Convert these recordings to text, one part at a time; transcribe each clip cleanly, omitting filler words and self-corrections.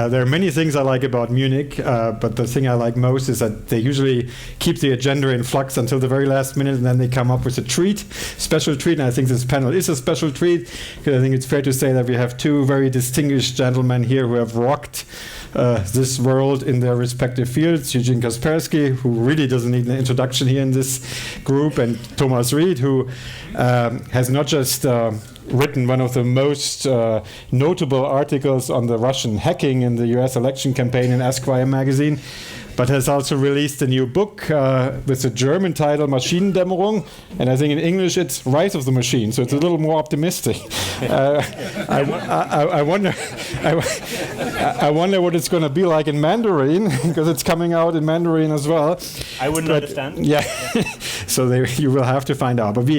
There are many things I like about Munich, but the thing I like most is that they usually keep the agenda in flux until the very last minute, and then they come up with a special treat, and I think this panel is a special treat, because I think it's fair to say that we have two very distinguished gentlemen here who have rocked this world in their respective fields. Eugene Kaspersky, who really doesn't need an introduction here in this group, and Thomas Reed, who has not just written one of the most notable articles on the Russian hacking in the US election campaign in Esquire magazine, but has also released a new book with the German title Maschinendämmerung, and I think in English it's Rise of the Machine, so it's a little more optimistic. I wonder what it's going to be like in Mandarin, because it's coming out in Mandarin as well. I wouldn't understand. Yeah, so you will have to find out. But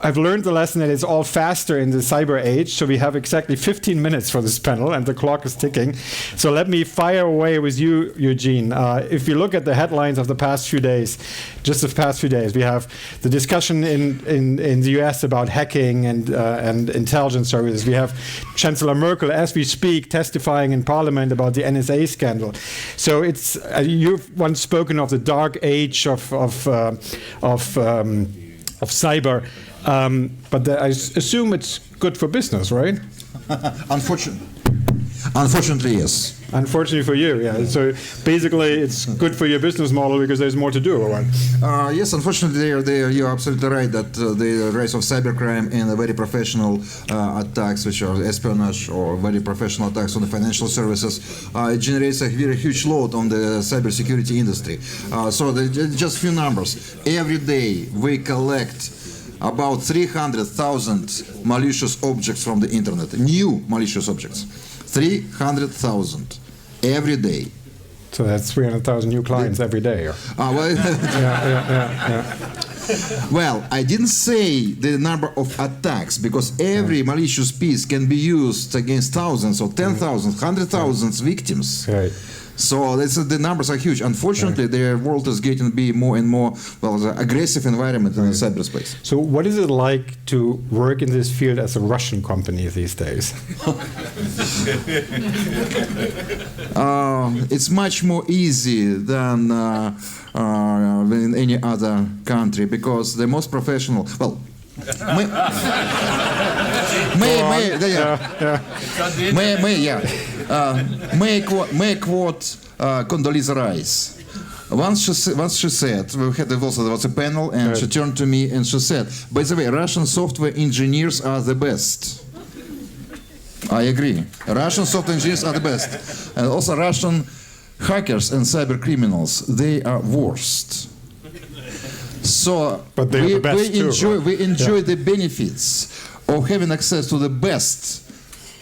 I've learned the lesson that it's all faster in the cyber age, so we have exactly 15 minutes for this panel, and the clock is ticking. So let me fire away with you, Eugene. If you look at the headlines of the past few days, we have the discussion in the US about hacking and intelligence services. We have Chancellor Merkel, as we speak, testifying in Parliament about the NSA scandal. So it's you've once spoken of the dark age of cyber, but I assume it's good for business, right? Unfortunately, yes. Unfortunately for you, yeah. So basically, it's good for your business model because there's more to do, right? Yes, unfortunately, you're absolutely right that the rise of cybercrime and the very professional attacks, which are espionage or very professional attacks on the financial services, it generates a very huge load on the cybersecurity industry. So just few numbers. Every day we collect about 300,000 malicious objects from the internet, new malicious objects. 300,000 every day. So that's 300,000 new clients every day. Well, well, I didn't say the number of attacks, because every malicious piece can be used against thousands or 10,000, 100,000 victims. Right. So the numbers are huge. Unfortunately, the world is getting to be more and more aggressive environment in the cyberspace. So what is it like to work in this field as a Russian company these days? It's much more easy than in any other country, because the most professional, well, may quote Condoleezza Rice. Once she said, there was a panel, and she turned to me and she said, by the way, Russian software engineers are the best. I agree. Russian software engineers are the best. And also Russian hackers and cyber criminals, they are worst. So but we enjoy the benefits of having access to the best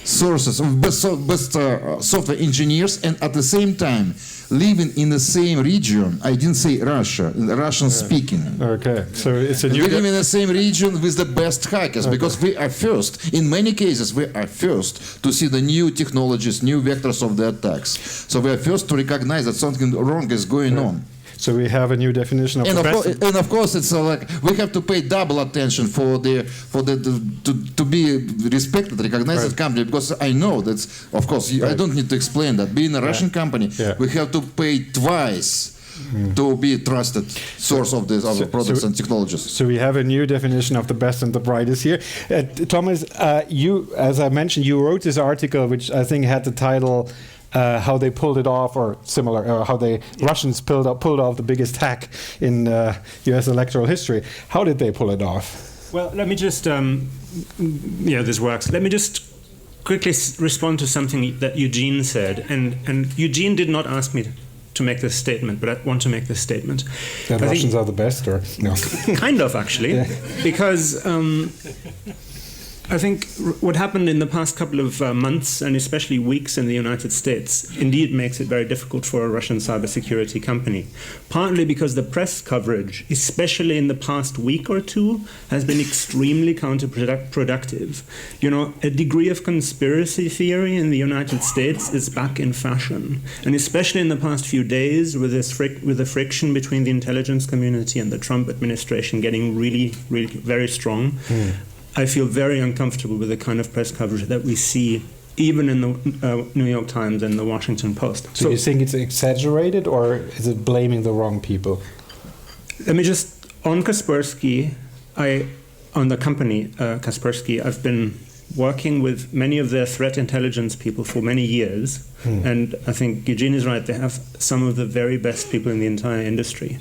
sources, of best software engineers, and at the same time living in the same region. I didn't say Russia, Russian speaking. Okay, so it's a new... We live in the same region with the best hackers, because we are first. In many cases, we are first to see the new technologies, new vectors of the attacks. So we are first to recognize that something wrong is going on. So we have a new definition of and the best. And of course, it's like we have to pay double attention to be respected, recognized company, because I know that, of course, I don't need to explain that. Being a Russian company, we have to pay twice to be a trusted source of these other products and technologies. So we have a new definition of the best and the brightest here. Thomas, you, as I mentioned, you wrote this article, which I think had the title how they pulled it off, or similar, or how the Russians pulled off the biggest hack in U.S. electoral history. How did they pull it off? Well, let me just, this works. Let me just quickly respond to something that Eugene said. And Eugene did not ask me to make this statement, but I want to make this statement. That Russians are the best, or no? Kind of, actually, because I think what happened in the past couple of months, and especially weeks in the United States, indeed makes it very difficult for a Russian cybersecurity company. Partly because the press coverage, especially in the past week or two, has been extremely counterproductive. You know, a degree of conspiracy theory in the United States is back in fashion. And especially in the past few days, with the friction between the intelligence community and the Trump administration getting really, really very strong, I feel very uncomfortable with the kind of press coverage that we see even in the New York Times and the Washington Post. So you think it's exaggerated, or is it blaming the wrong people? Let me just, on Kaspersky, on the company Kaspersky, I've been working with many of their threat intelligence people for many years, and I think Eugene is right, they have some of the very best people in the entire industry.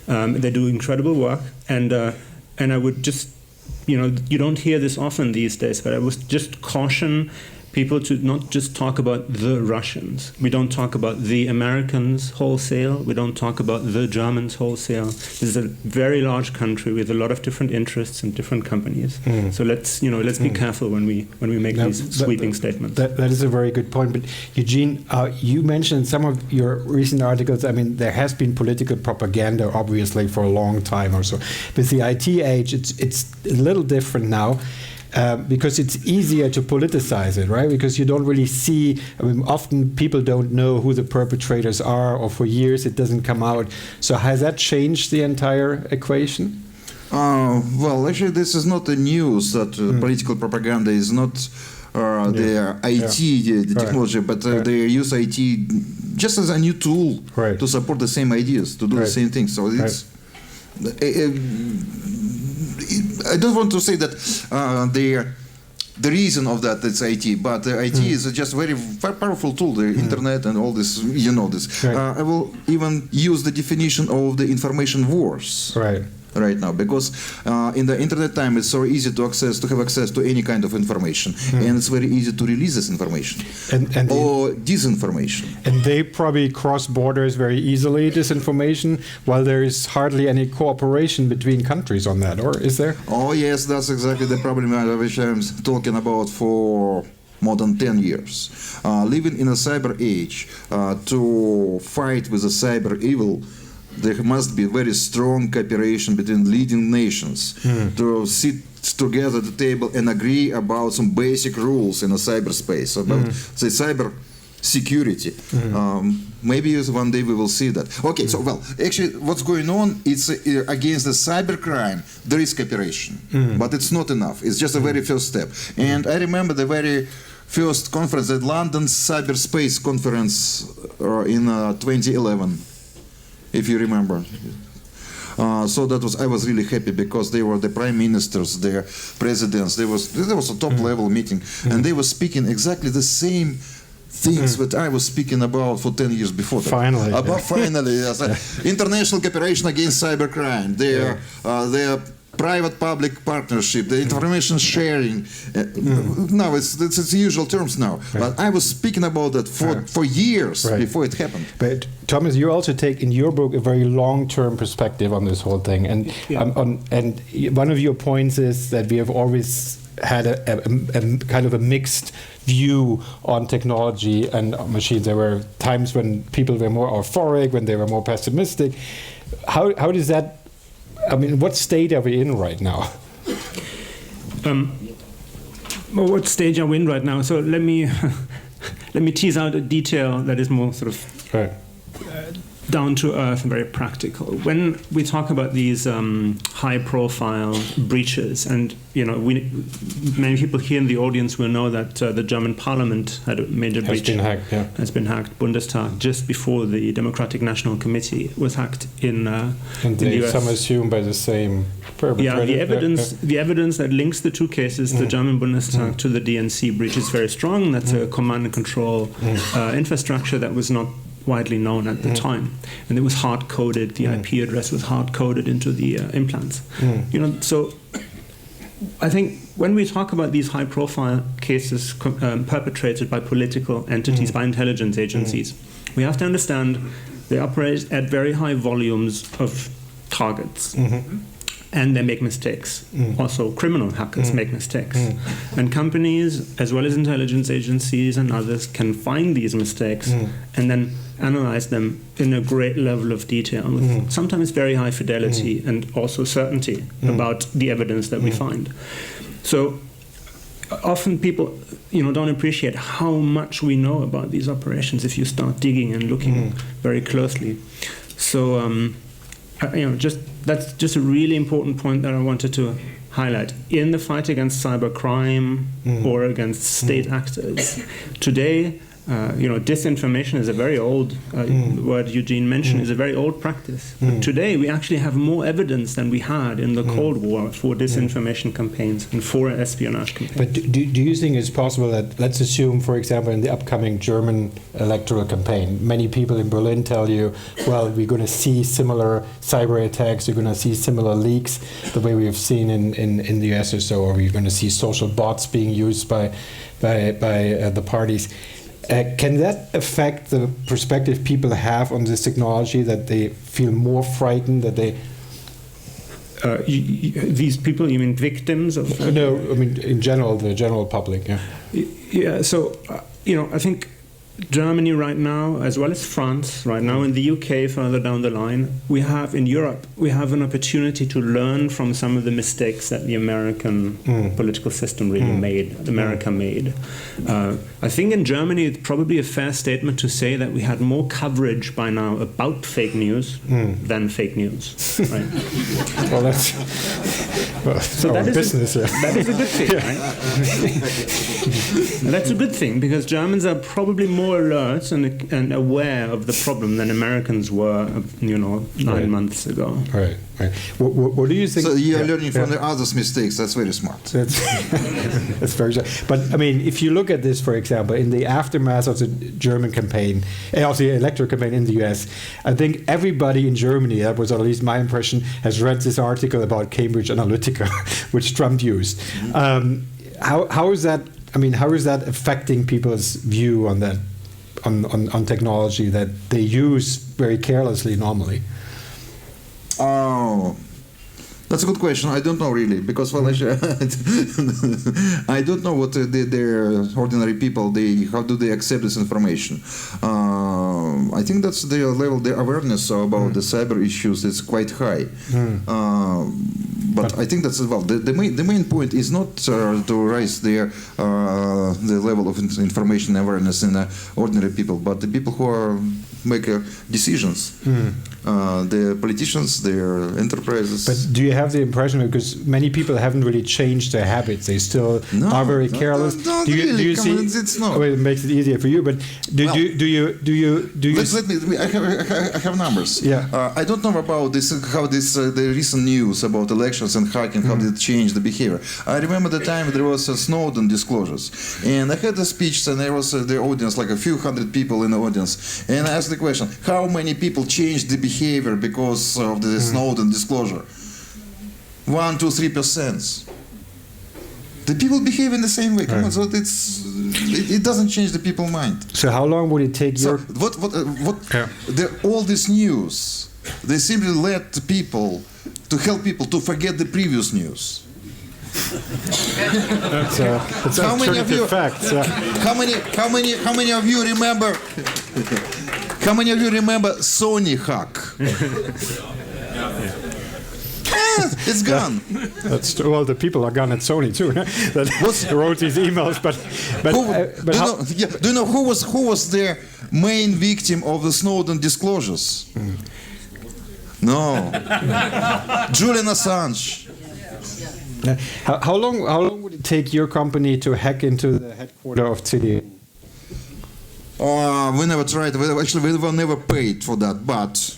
They do incredible work, and I would just, you don't hear this often these days, but I would just caution people to not just talk about the Russians. We don't talk about the Americans wholesale. We don't talk about the Germans wholesale. This is a very large country with a lot of different interests and different companies. So let's be careful when we make these sweeping statements. That is a very good point. But Eugene, you mentioned in some of your recent articles, I mean, there has been political propaganda, obviously, for a long time or so. With the IT age, it's a little different now. Because it's easier to politicize it, right? Because you don't really see, often people don't know who the perpetrators are, or for years it doesn't come out. So has that changed the entire equation? Well, actually, this is not the news that political propaganda is not their IT technology, but they use IT just as a new tool to support the same ideas, to do the same thing. So it's... I don't want to say that the reason of that is IT, but IT is just a very powerful tool, the internet and all this, this. I will even use the definition of the information wars. Right now, because in the internet time it's so easy to have access to any kind of information, and it's very easy to release this information or disinformation. And they probably cross borders very easily, disinformation, while there is hardly any cooperation between countries on that, or is there? Oh yes, that's exactly the problem which I'm talking about for more than 10 years. Living in a cyber age, to fight with the cyber evil, there must be very strong cooperation between leading nations to sit together at the table and agree about some basic rules in a cyberspace, about say cyber security. Maybe one day we will see that. Okay, so well, actually, what's going on? It's against the cybercrime. There is cooperation, but it's not enough. It's just a very first step. And I remember the very first conference, the London Cyberspace Conference in 2011. If you remember. So I was really happy because they were the prime ministers, their presidents. There was a top level meeting, and they were speaking exactly the same things that I was speaking about for 10 years before that. Finally. Finally, yes. International cooperation against cybercrime. Their private-public partnership, the information sharing. Now it's the usual terms now. But I was speaking about that for years before it happened. But Thomas, you also take in your book a very long-term perspective on this whole thing, and and one of your points is that we have always had a kind of a mixed view on technology and machines. There were times when people were more euphoric, when they were more pessimistic. How does that? I mean, what state are we in right now? Well, what stage are we in right now? So let me tease out a detail that is more sort of down to earth and very practical. When we talk about these high-profile breaches, and many people here in the audience will know that the German Parliament had a major breach. Has been hacked. Bundestag, just before the Democratic National Committee was hacked in the US. Some assume by the same perpetrator. The evidence that links the two cases, the German Bundestag to the DNC breach, is very strong. That's a command and control infrastructure that was not widely known at the time, and it was hard-coded. The IP address was hard-coded into the implants. So I think when we talk about these high-profile cases perpetrated by political entities, by intelligence agencies, we have to understand they operate at very high volumes of targets. And they make mistakes. Also, criminal hackers make mistakes. And companies, as well as intelligence agencies and others, can find these mistakes and then analyze them in a great level of detail, with sometimes very high fidelity and also certainty about the evidence that we find. So often people don't appreciate how much we know about these operations if you start digging and looking very closely. So that's just a really important point that I wanted to highlight. In the fight against cybercrime or against state actors, today, disinformation is a very old word Eugene mentioned, is a very old practice. But today we actually have more evidence than we had in the Cold War for disinformation campaigns and for espionage campaigns. But do you think it's possible that, let's assume, for example, in the upcoming German electoral campaign, many people in Berlin tell you, well, we're going to see similar cyber attacks, we're going to see similar leaks, the way we have seen in the US or so, or we're going to see social bots being used by the parties. Can that affect the perspective people have on this technology, that they feel more frightened, that they... These people, you mean victims of... No, I mean, in general, the general public, yeah. Yeah, so, I think Germany right now, as well as France right now, in the UK further down the line, in Europe, we have an opportunity to learn from some of the mistakes that the American political system really America made. I think in Germany it's probably a fair statement to say that we had more coverage by now about fake news than fake news. Right? Well, that's our business. That is a good thing, right? That's a good thing, because Germans are probably more alert and aware of the problem than Americans were, 9 months ago. Right. What do you think? So you're learning from the others' mistakes. That's very smart. That's very smart. But I mean, if you look at this, for example, in the aftermath of the German campaign, of the electoral campaign in the US, I think everybody in Germany, that was at least my impression, has read this article about Cambridge Analytica, which Trump used. How is that? I mean, how is that affecting people's view on that, on technology that they use very carelessly normally? Oh, that's a good question. I don't know really, because I don't know what their ordinary people, how do they accept this information. I think that's their level, their awareness about the cyber issues is quite high. But I think that's as well. The main point is not to raise the level of information awareness in ordinary people, but the people who make decisions. The politicians, their enterprises. But do you have the impression, because many people haven't really changed their habits, they still are very careless? Do you see? Well, it makes it easier for you. But do you? Let me. I have numbers. Yeah. I don't know about this. How the recent news about elections and hacking, how did it change the behavior? I remember the time there was Snowden disclosures, and I had a speech, and there was the audience, like a few hundred people in the audience, and I asked the question: how many people changed the behavior because of the Snowden disclosure? 1, 2, 3%. The people behave in the same way. Come on, so it doesn't change the people's mind. So how long would it take all this news, they simply led people to help people to forget the previous news. That's how many of you facts. How many of you remember? How many of you remember Sony hack? It's gone. Well, the people are gone at Sony too. That wrote these emails, but do you know who was the main victim of the Snowden disclosures? No, Julian Assange. How long would it take your company to hack into the headquarters of CD? We never tried. Actually, we were never paid for that, but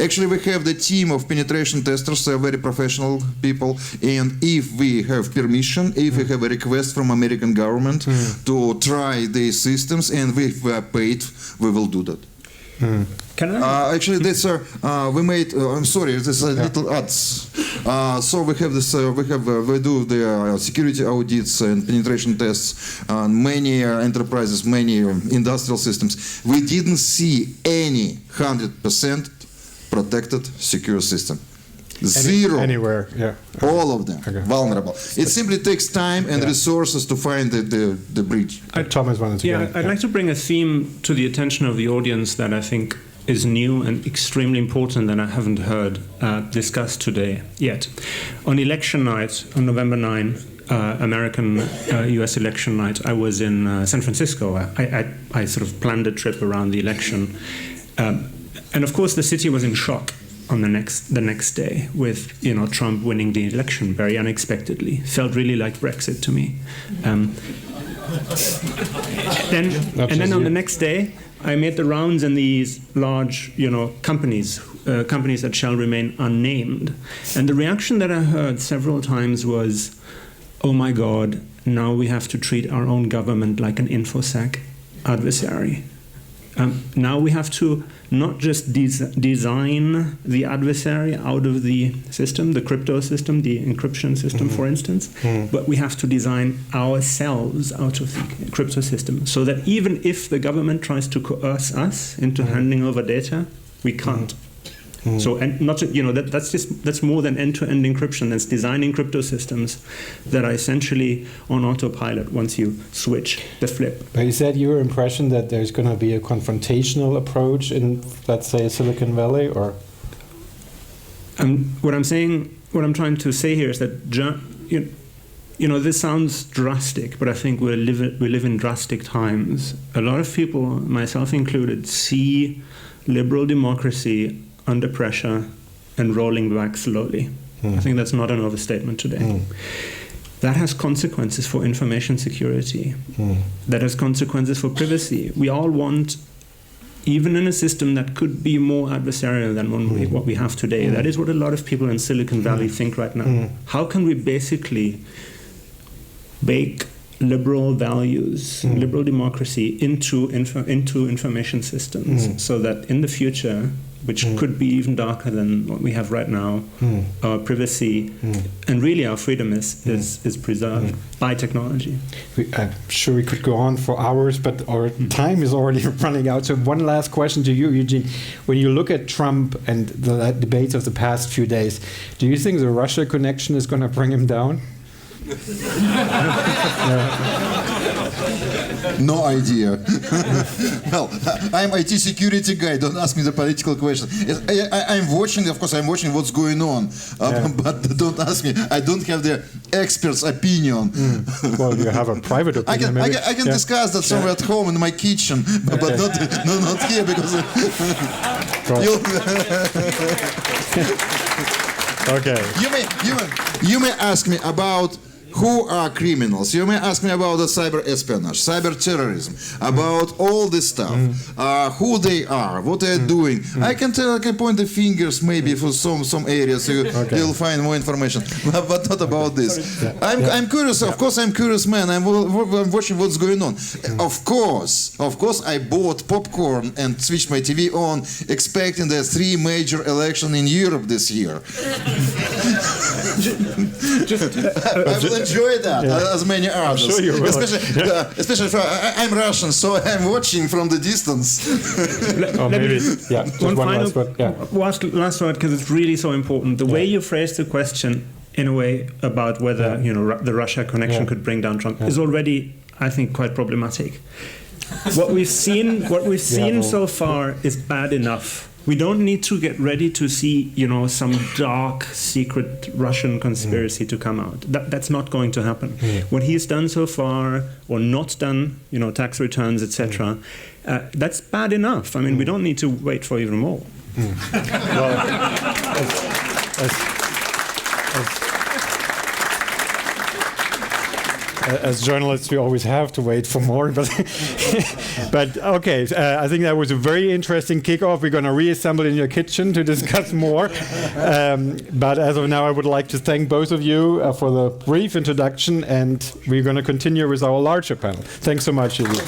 actually we have the team of penetration testers, they're very professional people, and if we have permission, if we have a request from American government to try these systems and we are paid, we will do that. Can I? Actually, this we made. I'm sorry, this is little ads. So we have this. We do the security audits and penetration tests on many enterprises, many industrial systems. We didn't see any 100% protected secure system. Zero. Anywhere, yeah. All of them vulnerable. It simply takes time and resources to find the breach. Thomas wanted to I'd like to bring a theme to the attention of the audience that I think is new and extremely important that I haven't heard discussed today yet. On election night, on November 9, American US election night, I was in San Francisco. I sort of planned a trip around the election. And of course, the city was in shock on the next day with Trump winning the election very unexpectedly. Felt really like Brexit to me. Then on the next day, I made the rounds in these large companies that shall remain unnamed, and the reaction that I heard several times was, "Oh my God, now we have to treat our own government like an InfoSec adversary. Now we have to not just design the adversary out of the system, the crypto system, the encryption system, for instance, but we have to design ourselves out of the crypto system, so that even if the government tries to coerce us into handing over data, we can't." So, and not that's more than end-to-end encryption. That's designing crypto systems that are essentially on autopilot once you switch the flip. But is that your impression that there's going to be a confrontational approach in, let's say, Silicon Valley, or? What I'm trying to say here is that this sounds drastic, but I think we live in drastic times. A lot of people, myself included, see liberal democracy under pressure and rolling back slowly. I think that's not an overstatement today. That has consequences for information security. That has consequences for privacy. We all want, even in a system that could be more adversarial than what we have today, that is what a lot of people in Silicon Valley think right now. How can we basically bake liberal values, liberal democracy into information systems, so that in the future, which could be even darker than what we have right now, our privacy and really our freedom is preserved by technology. I'm sure we could go on for hours, but our time is already running out. So one last question to you, Eugene. When you look at Trump and the debates of the past few days, do you think the Russia connection is going to bring him down? No idea. Well, I'm IT security guy. Don't ask me the political question. I'm watching what's going on, but don't ask me. I don't have the expert's opinion. Well, you have a private opinion. I can discuss that somewhere at home in my kitchen, but not here because. Okay. You may ask me about who are criminals. You may ask me about the cyber espionage, cyber terrorism, about all this stuff, who they are, what they're doing. I can point the fingers maybe for some areas. You'll find more information, but not about this. I'm curious. Of course, I'm curious, man. I'm watching what's going on. Of course, I bought popcorn and switched my TV on, expecting the 3 major elections in Europe this year. I will enjoy that, as many others. I'm sure you will. Especially if I'm Russian, so I'm watching from the distance. One final last word, because it's really so important. The way you phrase the question, in a way, about whether the Russia connection could bring down Trump is already, I think, quite problematic. What we've seen so far is bad enough. We don't need to get ready to see, some dark, secret Russian conspiracy to come out. That's not going to happen. What he's done so far, or not done, tax returns, etc., that's bad enough. I mean, we don't need to wait for even more. As journalists, we always have to wait for more. But okay, I think that was a very interesting kickoff. We're going to reassemble in your kitchen to discuss more. But as of now, I would like to thank both of you for the brief introduction, and we're going to continue with our larger panel. Thanks so much, Eugene.